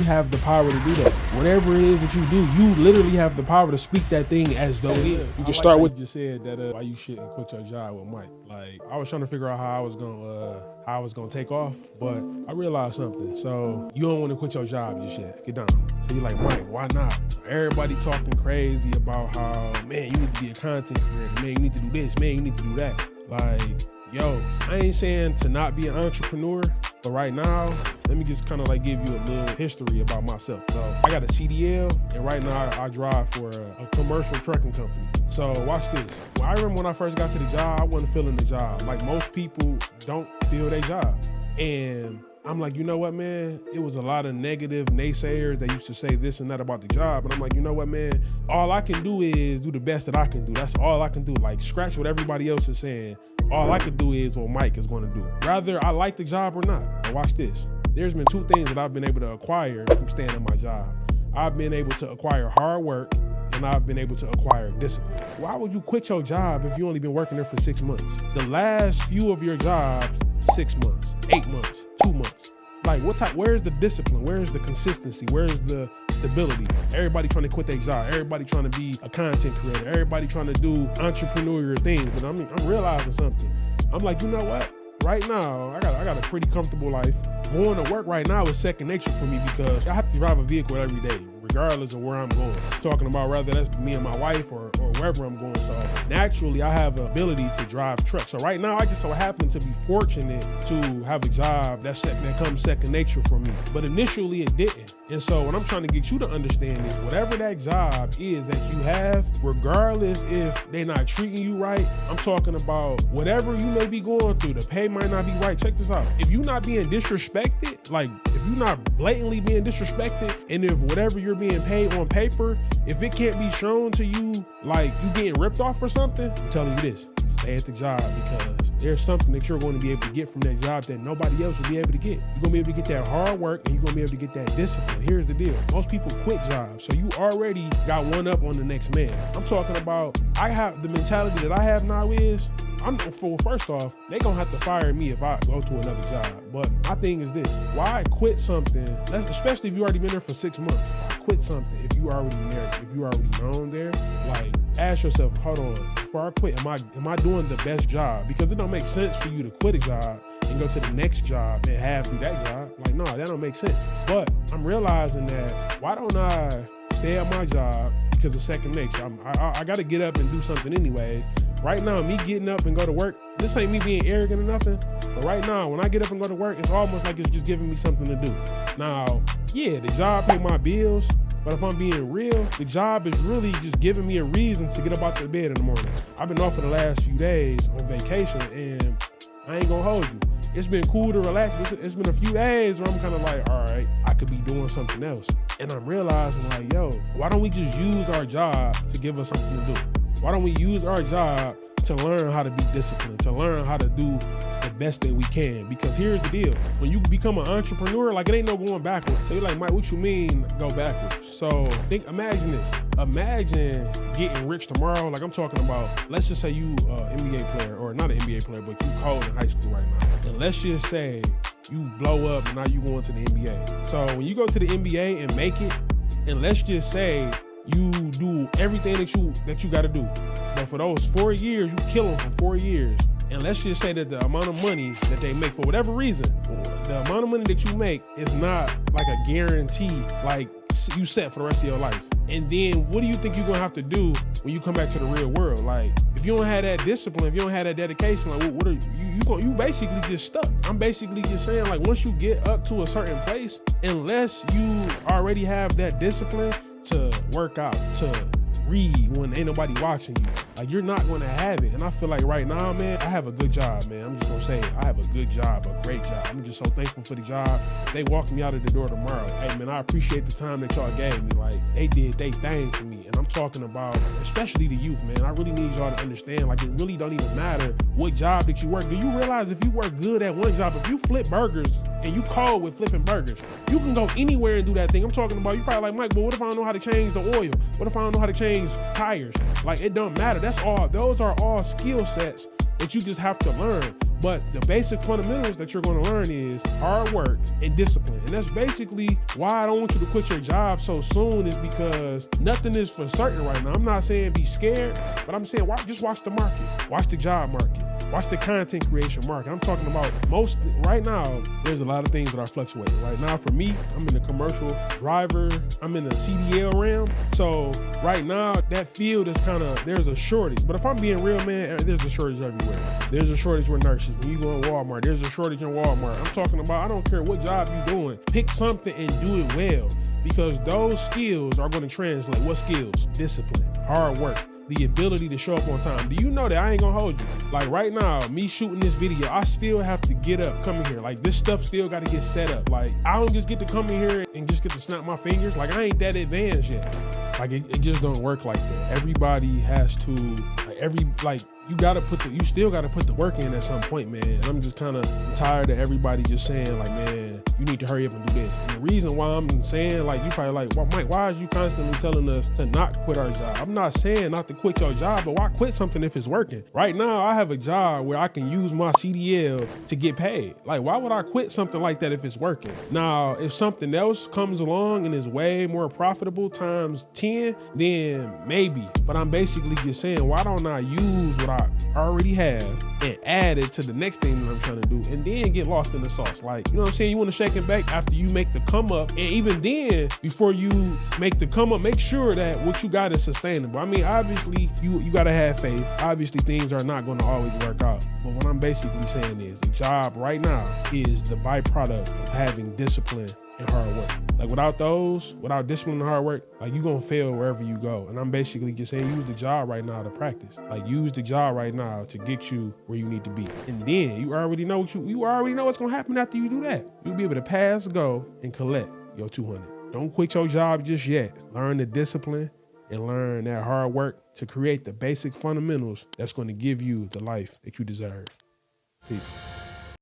have the power to do that. Whatever it is that you do, you literally have the power to speak that thing as though it is. You can start with you just said that why you shouldn't quit your job with Mike. Like, I was trying to figure out how I was gonna take off, but I realized something. So you don't want to quit your job just yet. Get down. So you're like, Mike, why not? Everybody talking crazy about how, man, you need to be a content creator. Man, you need to do this. Man, you need to do that. Like, yo, I ain't saying to not be an entrepreneur, but right now, let me just kind of like give you a little history about myself. So I got a CDL, and right now I drive for a commercial trucking company. So watch this. Well, I remember when I first got to the job, I wasn't feeling the job. Like most people don't feel their job. And I'm like, you know what, man? It was a lot of negative naysayers that used to say this and that about the job. And I'm like, you know what, man? All I can do is do the best that I can do. That's all I can do. Like, scratch what everybody else is saying. All I can do is what Mike is going to do. Whether I like the job or not. And watch this. There's been two things that I've been able to acquire from staying at my job. I've been able to acquire hard work, and I've been able to acquire discipline. Why would you quit your job if you only been working there for 6 months? The last few of your jobs, 6 months, 8 months, 2 months. Like, where's the discipline? Where's the consistency? Where's the stability? Everybody trying to quit their job. Everybody trying to be a content creator. Everybody trying to do entrepreneurial things. But I'm realizing something. I'm like, you know what? Right now, I got a pretty comfortable life. Going to work right now is second nature for me because I have to drive a vehicle every day, regardless of where I'm going. I'm talking about whether that's me and my wife or wherever I'm going. So naturally, I have the ability to drive trucks. So right now, I just so happen to be fortunate to have a job that comes second nature for me. But initially, it didn't. And so what I'm trying to get you to understand is whatever that job is that you have, regardless if they're not treating you right, I'm talking about whatever you may be going through, the pay might not be right. Check this out. If you're not being disrespected, like if you're not blatantly being disrespected, and if whatever you're being paid on paper, if it can't be shown to you like you getting ripped off or something, I'm telling you this, stay at the job because there's something that you're going to be able to get from that job that nobody else will be able to get. You're going to be able to get that hard work and you're going to be able to get that discipline. Here's the deal. Most people quit jobs, so you already got one up on the next man. I'm talking about, I have the mentality that I have now is, first off, they gonna have to fire me if I go to another job. But my thing is this, why quit something, especially if you already been there for 6 months, why quit something if you already married, if you already known there? Like, ask yourself, hold on, before I quit, am I doing the best job? Because it don't make sense for you to quit a job and go to the next job and half do that job. Like, no, that don't make sense. But I'm realizing that, why don't I stay at my job? Because it's second nature. I got to get up and do something anyways. Right now, me getting up and go to work, this ain't me being arrogant or nothing, but right now, when I get up and go to work, it's almost like it's just giving me something to do. Now, yeah, the job pay my bills, but if I'm being real, the job is really just giving me a reason to get up out the bed in the morning. I've been off for the last few days on vacation, and I ain't gonna hold you. It's been cool to relax, but it's been a few days where I'm kind of like, all right, I could be doing something else. And I'm realizing like, yo, why don't we just use our job to give us something to do? Why don't we use our job to learn how to be disciplined, to learn how to do the best that we can? Because here's the deal. When you become an entrepreneur, like it ain't no going backwards. So you're like, Mike, what you mean go backwards? So imagine this. Imagine getting rich tomorrow. Like I'm talking about, let's just say you NBA player, or not an NBA player, but you cold in high school right now. And let's just say you blow up and now you going to the NBA. So when you go to the NBA and make it, and let's just say you do everything that you got to do, but for those 4 years, you kill them for 4 years. And let's just say that the amount of money that they make, for whatever reason, the amount of money that you make is not like a guarantee, like you set for the rest of your life. And then what do you think you're gonna have to do when you come back to the real world? Like, if you don't have that discipline, if you don't have that dedication, like what are you basically just stuck. I'm basically just saying, like, once you get up to a certain place, unless you already have that discipline to work out, to read when ain't nobody watching you, like, you're not going to have it. And I feel like right now, man, I have a good job, man. I'm just going to say it. I have a good job, a great job. I'm just so thankful for the job. They walk me out of the door tomorrow. Hey, man, I appreciate the time that y'all gave me. Like, they did they thing for me. And I'm talking about, especially the youth, man. I really need y'all to understand, like, it really don't even matter what job that you work. Do you realize if you work good at one job, if you flip burgers and you cold with flipping burgers, you can go anywhere and do that thing. I'm talking about, you probably like, Mike, but what if I don't know how to change the oil? What if I don't know how to change tires? Like, it don't matter. Those are all skill sets that you just have to learn. But the basic fundamentals that you're gonna learn is hard work and discipline. And that's basically why I don't want you to quit your job so soon, is because nothing is for certain right now. I'm not saying be scared, but I'm saying just watch the market, watch the job market, watch the content creation market. I'm talking about right now, there's a lot of things that are fluctuating. Right now for me, I'm in the commercial driver, I'm in the CDL realm. So right now that field is there's a shortage. But if I'm being real, man, there's a shortage everywhere. There's a shortage with nurses. When you go in Walmart, there's a shortage in Walmart. I'm talking about, I don't care what job you're doing, pick something and do it well, because those skills are going to translate. What skills? Discipline, hard work, the ability to show up on time. Do you know that I ain't gonna hold you? Like right now, me shooting this video, I still have to get up, come in here. Like this stuff still got to get set up. Like I don't just get to come in here and just get to snap my fingers. Like I ain't that advanced yet. Like it just don't work like that. Everybody has to, you still gotta put the work in at some point, man. And I'm just tired of everybody just saying like, man, you need to hurry up and do this. And the reason why I'm saying, like, you probably like, well, Mike, why is you constantly telling us to not quit our job? I'm not saying not to quit your job, but why quit something if it's working? Right now, I have a job where I can use my CDL to get paid. Like, why would I quit something like that if it's working? Now, if something else comes along and is way more profitable times 10, then maybe. But I'm basically just saying, why don't I use what I already have and add it to the next thing that I'm trying to do, and then get lost in the sauce? Like, you know what I'm saying? You want to shake it back after you make the come up. And even then, before you make the come up, make sure that what you got is sustainable. I mean, obviously, you got to have faith. Obviously, things are not going to always work out. But what I'm basically saying is the job right now is the byproduct of having discipline and hard work. Like without discipline and hard work, like you're gonna fail wherever you go. And I'm basically just saying, use the job right now to practice. Like use the job right now to get you where you need to be. And then you already know what's gonna happen after you do that. You'll be able to pass go and collect your 200. Don't quit your job just yet. Learn the discipline and learn that hard work to create the basic fundamentals that's gonna give you the life that you deserve. Peace.